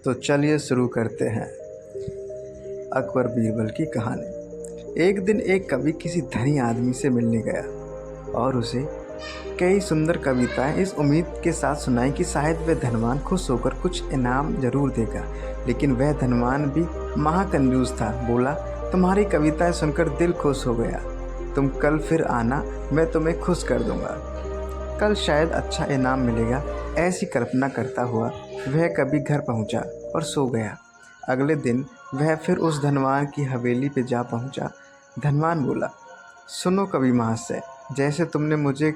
तो चलिए शुरू करते हैं अकबर बीरबल की कहानी। एक दिन एक कवि किसी धनी आदमी से मिलने गया और उसे कई सुंदर कविताएं इस उम्मीद के साथ सुनाई कि शायद वह धनवान खुश होकर कुछ इनाम जरूर देगा। लेकिन वह धनवान भी महाकंजूस था। बोला, तुम्हारी कविताएं सुनकर दिल खुश हो गया। तुम कल फिर आना, मैं तुम्हें खुश कर दूंगा। कल शायद अच्छा इनाम मिलेगा। ऐसी कल्पना करता हुआ वह कभी घर पहुंचा और सो गया। अगले दिन वह फिर उस धनवान की हवेली पे जा पहुंचा। धनवान बोला, सुनो कवि महाशय, जैसे तुमने मुझे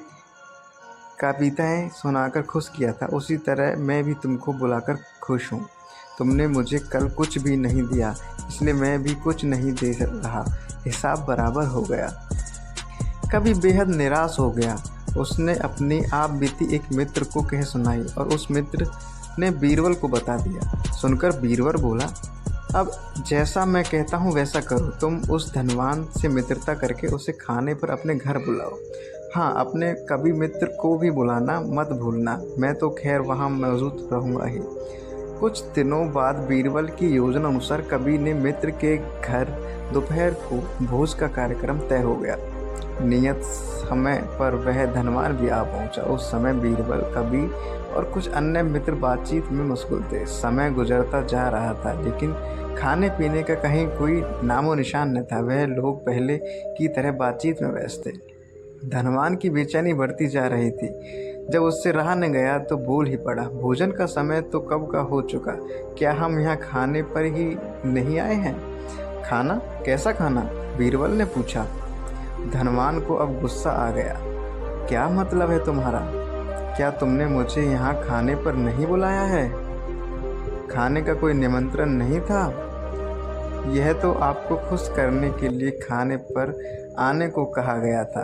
कविताएं सुनाकर खुश किया था, उसी तरह मैं भी तुमको बुलाकर खुश हूँ। तुमने मुझे कल कुछ भी नहीं दिया, इसलिए मैं भी कुछ नहीं दे रहा। हिसाब बराबर हो गया। कवि बेहद निराश हो गया। उसने अपनी आप बीती एक मित्र को कह सुनाई और उस मित्र ने बीरबल को बता दिया। सुनकर बीरबल बोला, अब जैसा मैं कहता हूँ वैसा करो। तुम उस धनवान से मित्रता करके उसे खाने पर अपने घर बुलाओ। हाँ, अपने कवि मित्र को भी बुलाना मत भूलना। मैं तो खैर वहाँ मौजूद रहूँगा ही। कुछ दिनों बाद बीरबल की योजना अनुसार कवि ने मित्र के घर दोपहर को भोज का कार्यक्रम तय हो गया। नियत समय पर वह धनवान भी आ पहुंचा। उस समय बीरबल, कवि और कुछ अन्य मित्र बातचीत में मशगूल थे। समय गुजरता जा रहा था, लेकिन खाने पीने का कहीं कोई नामो निशान न था। वह लोग पहले की तरह बातचीत में व्यस्त थे। धनवान की बेचैनी बढ़ती जा रही थी। जब उससे रहा न गया तो बोल ही पड़ा, भोजन का समय तो कब का हो चुका। क्या हम यहाँ खाने पर ही नहीं आए हैं? खाना? कैसा खाना? बीरबल ने पूछा। धनवान को अब गुस्सा आ गया। क्या मतलब है तुम्हारा? क्या तुमने मुझे यहाँ खाने पर नहीं बुलाया है? खाने का कोई निमंत्रण नहीं था? यह तो आपको खुश करने के लिए खाने पर आने को कहा गया था,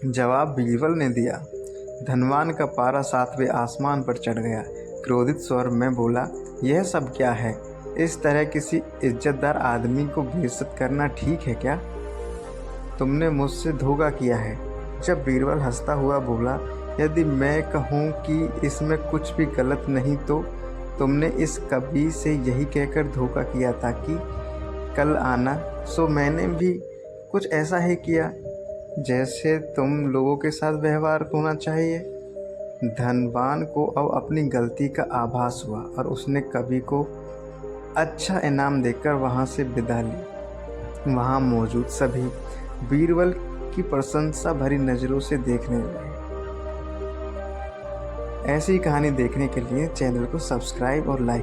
जवाब बीरबल ने दिया। धनवान का पारा 7वें आसमान पर चढ़ गया। क्रोधित स्वर में बोला, यह सब क्या है? इस तरह किसी इज्जतदार आदमी को बेइज्जत करना ठीक है क्या? तुमने मुझसे धोखा किया है। जब बीरबल हंसता हुआ बोला, यदि मैं कहूँ कि इसमें कुछ भी गलत नहीं तो तुमने इस कवि से यही कहकर धोखा किया था कि कल आना, सो मैंने भी कुछ ऐसा ही किया जैसे तुम लोगों के साथ व्यवहार होना चाहिए। धनवान को अब अपनी गलती का आभास हुआ और उसने कवि को अच्छा इनाम देकर वहाँ से विदा ली। वहाँ मौजूद सभी बीरबल की प्रशंसा भरी नज़रों से देखने लगे। ऐसी कहानी देखने के लिए चैनल को सब्सक्राइब और लाइक